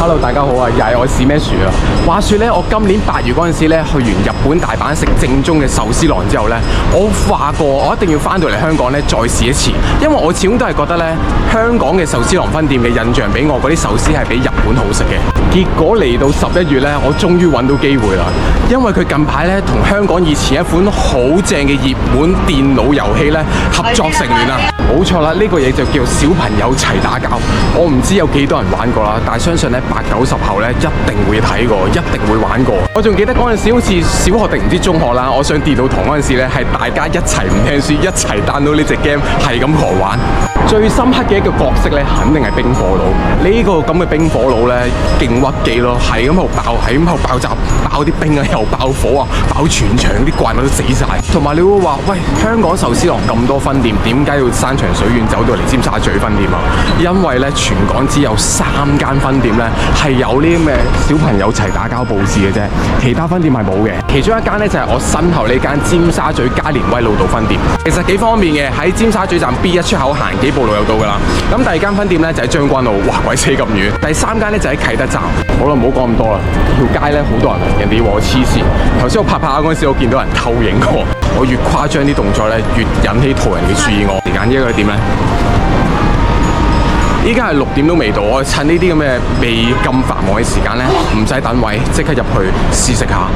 Hello， 大家好啊，又係我史咩樹啊。話說咧，我今年8月嗰陣時咧，去完日本大阪食正宗嘅壽司郎之後咧，我話過我一定要翻到嚟香港咧再試一次，因為我始終都係覺得咧，香港嘅壽司郎分店嘅印象俾我嗰啲壽司係比日本好食嘅。結果嚟到11月咧，我終於揾到機會啦，因為佢近排咧同香港以前一款好正嘅熱門電腦遊戲咧合作成聯啊！冇錯啦，呢個嘢就叫小朋友齊打交。我唔知有幾多人玩過啦，但係相信咧80-90後咧一定會睇過，一定會玩過。我仲記得嗰陣時好似小學定唔知中學啦，我上電腦堂嗰陣時咧係大家一齊唔聽書，一齊 download呢隻 game 係咁狂玩。最深刻嘅一個角色咧，肯定係冰火佬。呢個咁嘅冰火佬咧，勁屈機咯，係咁喺度爆，係咁喺度爆炸，爆啲冰啊，又爆火啊，爆全場啲怪物都死晒。同埋你會話，喂，香港壽司郎咁多分店，點解要山長水遠走到嚟尖沙咀分店啊？因為咧，全港只有3間分店咧係有呢啲咩小朋友齊打交佈置嘅啫，其他分店係冇嘅。其中一間咧就係我身後呢間尖沙咀加連威老道分店，其實幾方便嘅，喺尖沙咀站 B1 出口行幾步路就到噶啦。咁第二間分店咧就喺將軍澳，哇鬼死咁遠。第3間咧就喺啟德站。好啦，唔好講咁多啦，條街咧好多人，人哋話我黐線。頭先我拍下嗰陣時，我見到人偷影我。我越誇張啲動作咧，越引起途人嘅注意我。時間依個點咧？依家係6點都未到，我趁呢啲咁嘅未咁繁忙嘅時間咧，唔使等位，即刻入去試食下。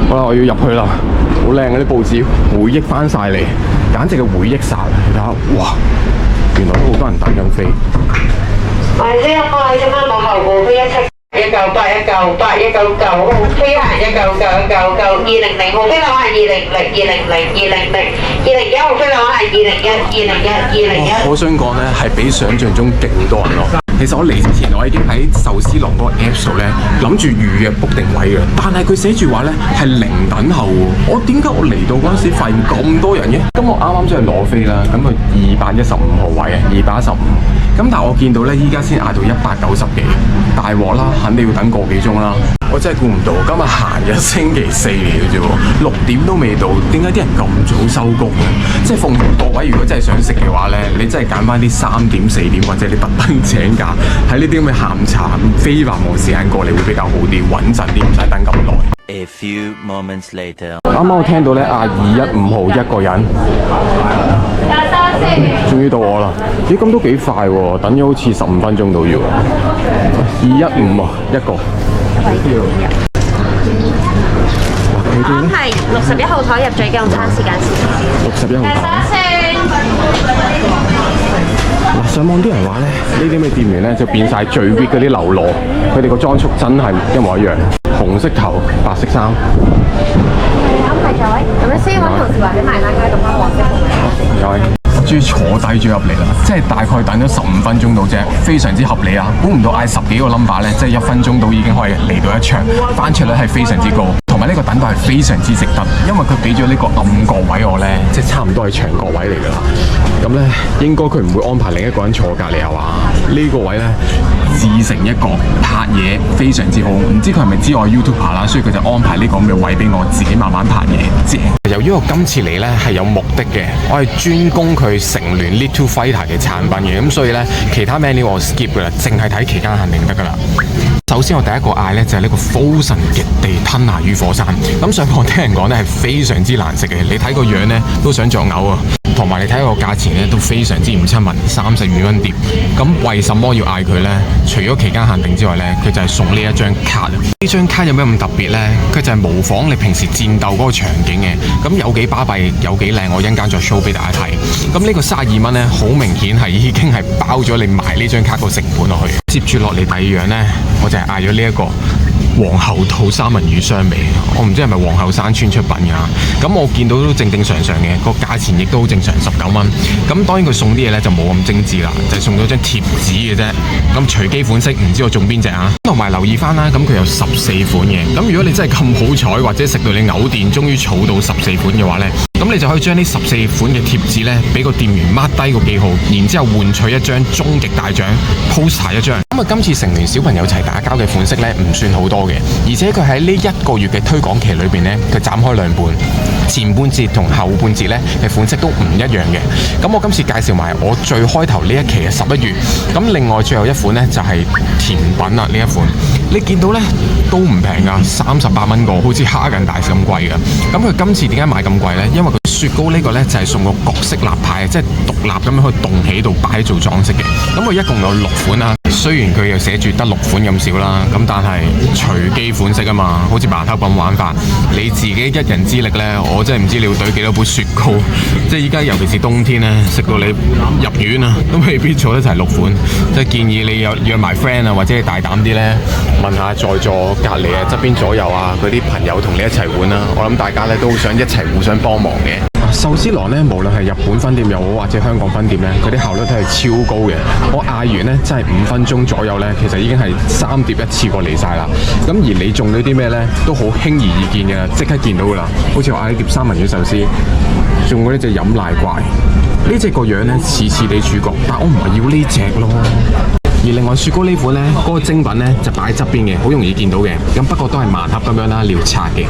好啦，我要入去啦，好靚嗰啲報紙，回憶翻晒嚟，簡直係回憶殺。你睇下，哇，原來都好多人等緊飛。係呢一個係點樣？幕後部飛178198199號飛行199992002號飛兩係2002002002001號飛兩係201201201。我想講咧，係比想象中勁多人咯。其實我嚟之前，我已經喺壽司郎嗰個 Apps 度咧，諗住預約 book 定位嘅，但係佢寫住話咧係零等候喎。我點解我嚟到嗰陣時發現咁多人嘅？咁我啱啱先去攞飛啦，咁佢215號位啊，215。咁但係我見到咧，依家先嗌到190幾，大鑊啦，肯定要等個幾鐘啦。我真係估唔到，今日閒日星期4嚟嘅啫喎，6點都未到，點解啲人咁早收工嘅？即係奉勸各位，如果真係想食嘅話咧，你真係揀翻啲3點4點，或者你特登請假喺呢啲咁嘅下午茶非繁忙時間過嚟會比較好啲，穩陣啲，唔使等咁耐。A few moments later， 啱啱我聽到咧215號一個人，終於到我啦！咦，咁都幾快喎，等咗好似15分鐘到要。215啊，一個。安排61號台入最嘅用餐時間先。61號台。嗱，上網啲人話咧，呢啲咩店員咧就變晒最 weak 嗰啲流羅，佢哋個裝束真係一模一樣，紅色頭、白色衫。安排座位，咁樣先揾同事話俾埋單，佢咁樣黃色紅。有位。終於坐低咗入嚟啦，即係大概等咗15分鐘到啫，非常之合理啊！估唔到嗌10幾個 number 咧，即係1分鐘到已經可以嚟到一場，翻桌率係非常之高。同埋埋呢個等待係非常之值得，因為佢俾咗呢個暗角位我呢，即係差唔多係牆角位嚟㗎啦。咁呢，應該佢唔會安排另一個人坐隔離係嘛？呢個位呢，自成一角，拍嘢非常之好。唔知佢係咪知我係 YouTuber 啦，所以佢就安排呢個咁嘅位俾我自己慢慢拍嘢，正。由於我今次嚟呢係有目的嘅，我係專攻佢成聯 Little Fighter 嘅產品嘅，咁所以呢，其他 menu 我 skip 㗎啦，淨係睇期間限定得㗎啦。首先我第一個嗌呢就係呢個 Frozen 極地吞拿魚火山，咁上網聽人講呢係非常之難食嘅，你睇個樣呢都想作嘔啊！同埋你睇個價錢呢都非常之唔親民，32蚊碟。咁為什麼要嗌佢呢？除咗期間限定之外呢，佢就係送呢一張卡。呢張卡有咩咁特別呢？佢就係模仿你平時戰鬥嗰個場景嘅，咁有幾巴閉，有幾靚，我一陣間再 show 俾大家睇。咁呢個32蚊呢，好明顯係已經係包咗你買呢張卡個成本落去。接住落嚟第二樣呢，我就係嗌咗呢一個皇后肚三文魚雙味，我唔知係咪皇后山村出品㗎。咁我見到都正常嘅，個價錢亦都好正常，19蚊。咁當然佢送啲嘢咧就冇咁精緻啦，就係送咗張貼紙嘅啫。咁隨機款式，唔知我中邊隻啊？同埋留意翻啦，咁佢有14款嘅。咁如果你真係咁好彩，或者食到你嘔電，終於儲到14款嘅話咧，咁你就可以將呢14款嘅貼紙咧，俾個店員 mark 低個記號，然之後換取一張終極大獎 poster 一張。咁啊，今次成聯小朋友齊打交嘅款式咧，唔算好多嘅，而且佢喺呢1個月嘅推廣期裏邊咧，佢斬開兩半，前半節同後半節咧嘅款式都唔一樣嘅。咁我今次介紹埋我最開頭呢一期嘅11月，咁另外最後一款咧就係甜品啊，呢一款，你見到咧都唔平噶，38蚊個，好似蝦近大咁貴噶。咁佢今次點解賣咁貴咧？因為佢雪糕呢個呢，就係送個角色立牌，即係獨立咁樣可以棟起度擺做裝飾嘅。咁佢一共有6款啦，雖然佢又寫住得6款咁少啦，咁但係隨機款式啊嘛，好似扮偷咁玩法。你自己一人之力呢，我真係唔知你要懟幾多杯雪糕。即係依家尤其是冬天呢，食到你入院啊，都未必坐得齊6款。即係建議你約埋 friend 啊，或者你大膽啲呢，問下在座隔離啊、側邊左右啊嗰啲朋友同你一齊玩啦。我諗大家呢都好想一齊互相幫忙嘅。壽司郎呢，無論係日本分店又好，或者香港分店呢，佢啲效率都係超高嘅。我嗌完呢，真係5分鐘左右呢，其實已經係3碟一次過嚟晒啦。咁而你中咗啲咩呢，都好輕而易見嘅，即刻見到噶啦。好似我嗌呢碟三文魚壽司，中嗰呢隻飲奶怪，呢隻個樣呢似地主角，但我唔係要呢隻咯。而另外雪糕呢款呢，嗰個精品呢，就擺喺側邊嘅，好容易見到嘅。咁不過都係盲盒咁樣啦，你要拆嘅。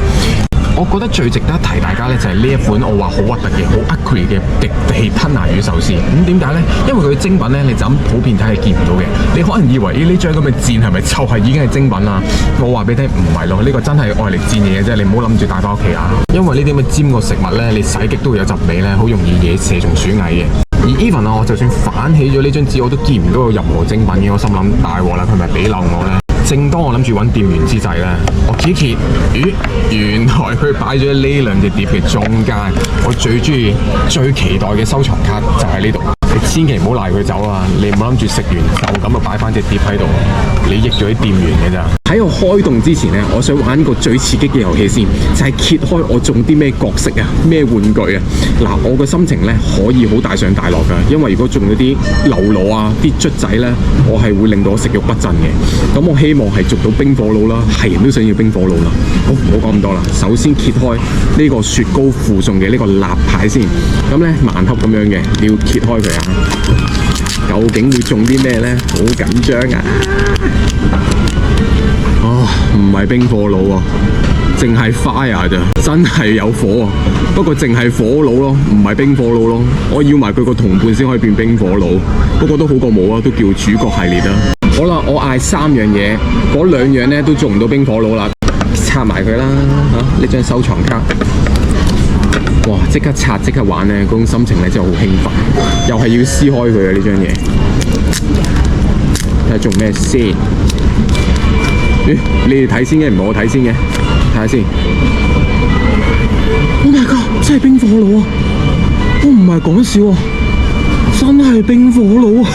我覺得最值得一提大家呢，就係呢一款我話好核突嘅、好 ugly 嘅極地吞拿魚壽司。咁點解呢？因為佢嘅精品呢，你就咁普遍睇係見唔到嘅。你可能以為呢張咁嘅箭係咪就係已經係精品啊？我話俾你聽唔係咯，呢個真係愛嚟戰嘢嘅啫。你唔好諗住帶翻屋企啊！因為呢啲咁嘅尖個食物呢，你洗極都會有陣味呢，好容易惹蛇蟲鼠蟻嘅。而 even 啊，我就算反起咗呢張紙，我都見唔到有任何精品嘅。我心諗大鑊啦，佢咪俾漏我呢？正當我諗住揾店員之際呢，我揭揭，咦，原來佢擺咗呢2隻碟嘅中間。我最中意、最期待嘅收藏卡就喺呢度。你千祈唔好賴佢走啊！你唔好諗住食完就咁就擺翻隻碟喺度，你益咗啲店員嘅咋。喺我開動之前呢，我想玩個最刺激嘅遊戲先，就係揭開我中啲咩角色啊、咩玩具啊。嗱，我個心情呢可以好大上大落㗎，因為如果中咗啲流螺啊、啲卒仔呢，我係會令到我食慾不振嘅。咁我希望係捉到冰火佬啦，係人都想要冰火佬啦。好，唔好講咁多啦，首先揭開呢個雪糕附送嘅呢個立牌先。咁呢盲盒咁樣嘅，你要揭開佢啊！究竟會中啲咩呢？好緊張啊！哦，唔係冰火佬喎，淨係 fire 咋，真係有火啊！不過淨係火佬咯，唔係冰火佬咯。我要埋佢個同伴先可以變冰火佬，不過都好過冇啊，都叫主角系列啦。好啦，我嗌3樣嘢，嗰2樣呢都做唔到冰火佬啦，拆埋佢啦嚇！呢張收藏卡。哇！即刻拆即刻玩呢，嗰種心情咧真係好興奮，又係要撕開佢啊！呢張嘢，睇下做咩先？咦？你哋睇先嘅，唔係我睇先嘅，睇下先。Oh my god！ 真係冰火佬啊！我唔係講笑啊，真係冰火佬啊！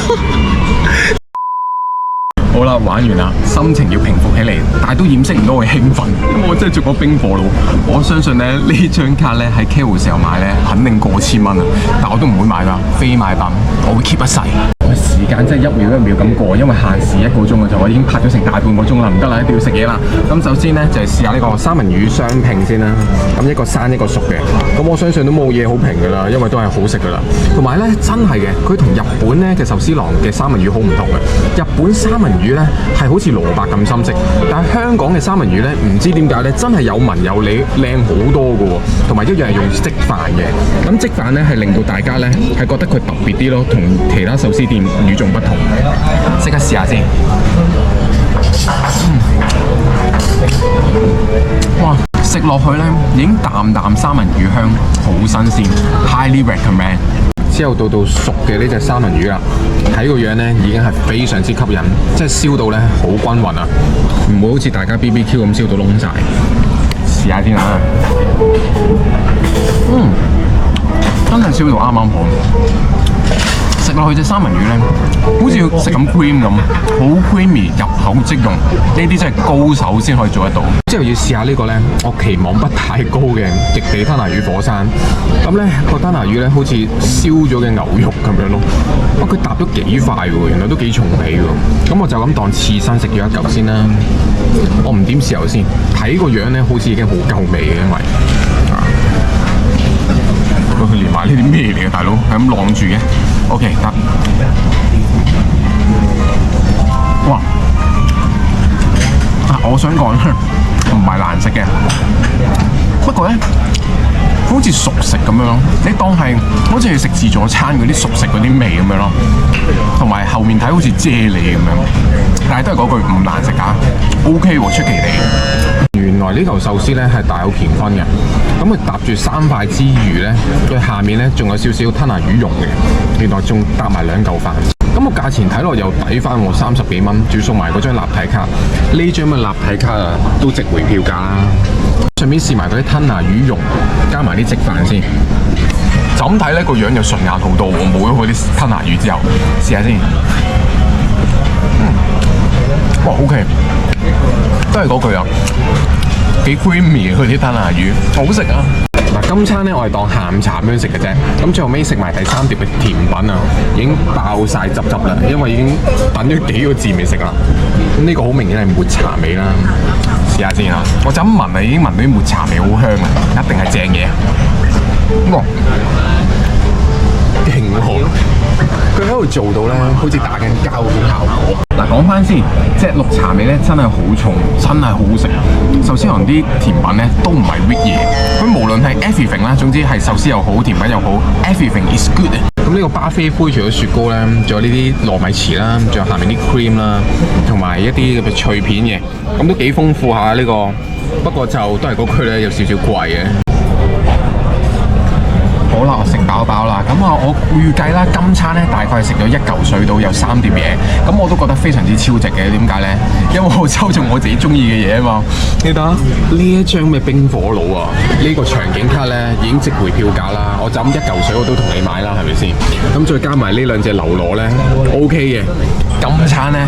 好啦，玩完啦，心情要平復起嚟，但係都掩飾唔到我嘅興奮，因為我真係做過冰火佬。我相信咧呢張卡咧喺 Carousell 時候買咧，肯定過千蚊啊！但我都唔會買㗎，非買品，我會 keep 一世。我試時間真係一秒一秒咁過，因為限時1個鐘嘅就我已經拍咗成大半個鐘啦，唔得啦，一定要食嘢啦。咁首先呢，就係試下呢個三文魚雙拼先啦。咁一個生一個熟嘅，咁我相信都冇嘢好評㗎啦，因為都係好食㗎啦。同埋呢，真係嘅，佢同日本呢嘅壽司郎嘅三文魚好唔同嘅。日本三文魚呢係好似蘿蔔咁深色，但係香港嘅三文魚呢，唔知點解呢，真係有紋有理，靚好多㗎喎。同埋一樣係用即飯嘅，咁即飯呢係令到大家呢係覺得佢特別啲咯，同其他壽司店與眾不同。即刻試下先。哇！食落去呢已經淡淡三文魚香，好新鮮 ，highly recommend。之後到熟嘅呢隻三文魚啦，睇個樣呢已經係非常之吸引，即係燒到呢好均勻啊，唔會好似大家 BBQ 咁燒到燶晒。試下先啊！真係燒到啱啱好。食落去隻三文魚呢，好似食緊 cream 咁，好 creamy， 入口即溶。呢啲真係高手先可以做得到。之後要試下呢個呢，我期望不太高嘅極地吞拿魚火山。咁呢個吞拿魚呢，好似燒咗嘅牛肉咁樣咯。哇！佢搭咗幾塊喎，原來都幾重味喎。咁我就咁當刺身食咗一嚿先啦。我唔點豉油先，睇個樣呢，好似已經好夠味嘅，因為佢連埋呢啲咩嚟嘅，大佬係咁晾住嘅。OK 得。哇！我想講唔係難食嘅，不過咧好似熟食咁樣咯。你當係好似食自助餐嗰啲熟食嗰啲味咁樣咯，同埋後面睇好似啫喱咁樣，但係都係嗰句唔難食㗎。OK 喎，出奇地。原來呢嚿壽司咧係大有乾坤嘅，咁佢搭住3塊之餘咧，佢下面咧仲有少少吞拿魚蓉嘅，原來仲搭埋2嚿飯。咁個價錢睇落又抵翻喎，30幾蚊，仲要送埋嗰張立體卡。呢張嘅立體卡啊，都值回票價啦。順便試埋嗰啲吞拿魚蓉，加埋啲即飯先。就咁睇咧，個樣又順眼好多喎，冇咗嗰啲吞拿魚之後，試下先。哇 ，OK， 都係嗰句啊，幾 creamy 佢啲吞拿魚，好食啊！嗱，今餐咧我係當下午茶咁樣食嘅啫，咁最後尾食埋第3碟嘅甜品啊，已經爆晒汁啦，因為已經等咗幾個字未食啦。咁呢個好明顯係抹茶味啦，試下先啊！我就咁聞啊，已經聞到啲抹茶味好香啊，一定係正嘢。哇，勁喎！佢喺度做到咧，好似打緊膠嗰種效果。嗱，講翻先，即係綠茶味咧，真係好重，真係好好食。壽司郎啲甜品咧都唔係 weak 嘢，佢無論係 everything 啦，總之係壽司又好，甜品又好 ，everything is good。咁呢個巴菲杯除咗雪糕咧，仲有呢啲糯米糍啦，仲有下面啲 cream 啦，同埋一啲咁嘅脆片嘅，咁都幾豐富下呢個。不過就都係嗰句咧，有少少貴嘅。好啦，我食飽啦，咁啊，我預計啦，今餐咧大概係食咗1嚿水到有3碟嘢，咁我都覺得非常之超值嘅。點解咧？因為我抽中我自己中意嘅嘢啊嘛。你睇下呢一張咩冰火爐啊，呢個場景卡咧已經值回票價啦。我就咁1嚿水我都同你買啦，係咪先？咁再加埋呢2隻流螺咧 ，OK 嘅。今餐咧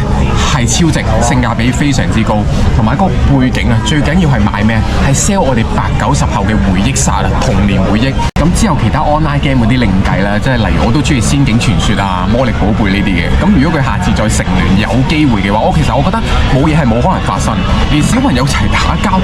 係超值，性價比非常之高，同埋嗰個背景啊，最緊要係買咩？係 sell 我哋80、90後嘅回憶殺啊，童年回憶。咁之後其他 online game 嗰啲另計啦，即係例如我都中意《仙境傳說》啊、《魔力寶貝》呢啲嘅。咁如果佢下次再成聯有機會嘅話，其實我覺得冇嘢係冇可能發生，連小朋友齊打交，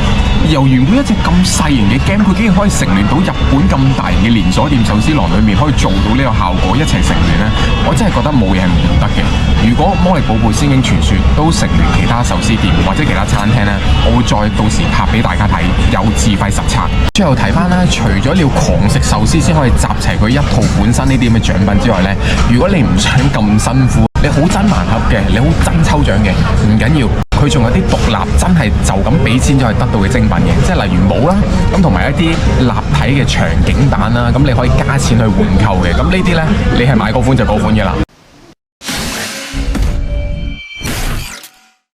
由原本一隻咁細型嘅 game，佢竟然可以成聯到日本咁大型嘅連鎖店壽司郎裏面可以做到呢個效果，一齊成聯呢，我真係覺得冇嘢係唔得嘅。如果魔力寶貝、仙境傳說都成聯其他壽司店或者其他餐廳呢，我會再到時拍俾大家睇，有自費實測。最後提翻啦，除咗你要狂食壽司先可以集齊佢一套本身呢啲咁嘅獎品之外呢，如果你唔想咁辛苦，你好憎盲盒嘅，你好憎抽獎嘅，唔緊要，佢仲有啲獨立真係就咁俾錢就可以得到嘅精品嘅，即係例如帽啦，咁同埋一啲立體嘅場景板啦，咁你可以加錢去換購嘅，咁呢啲呢，你係買嗰款就嗰款嘅啦。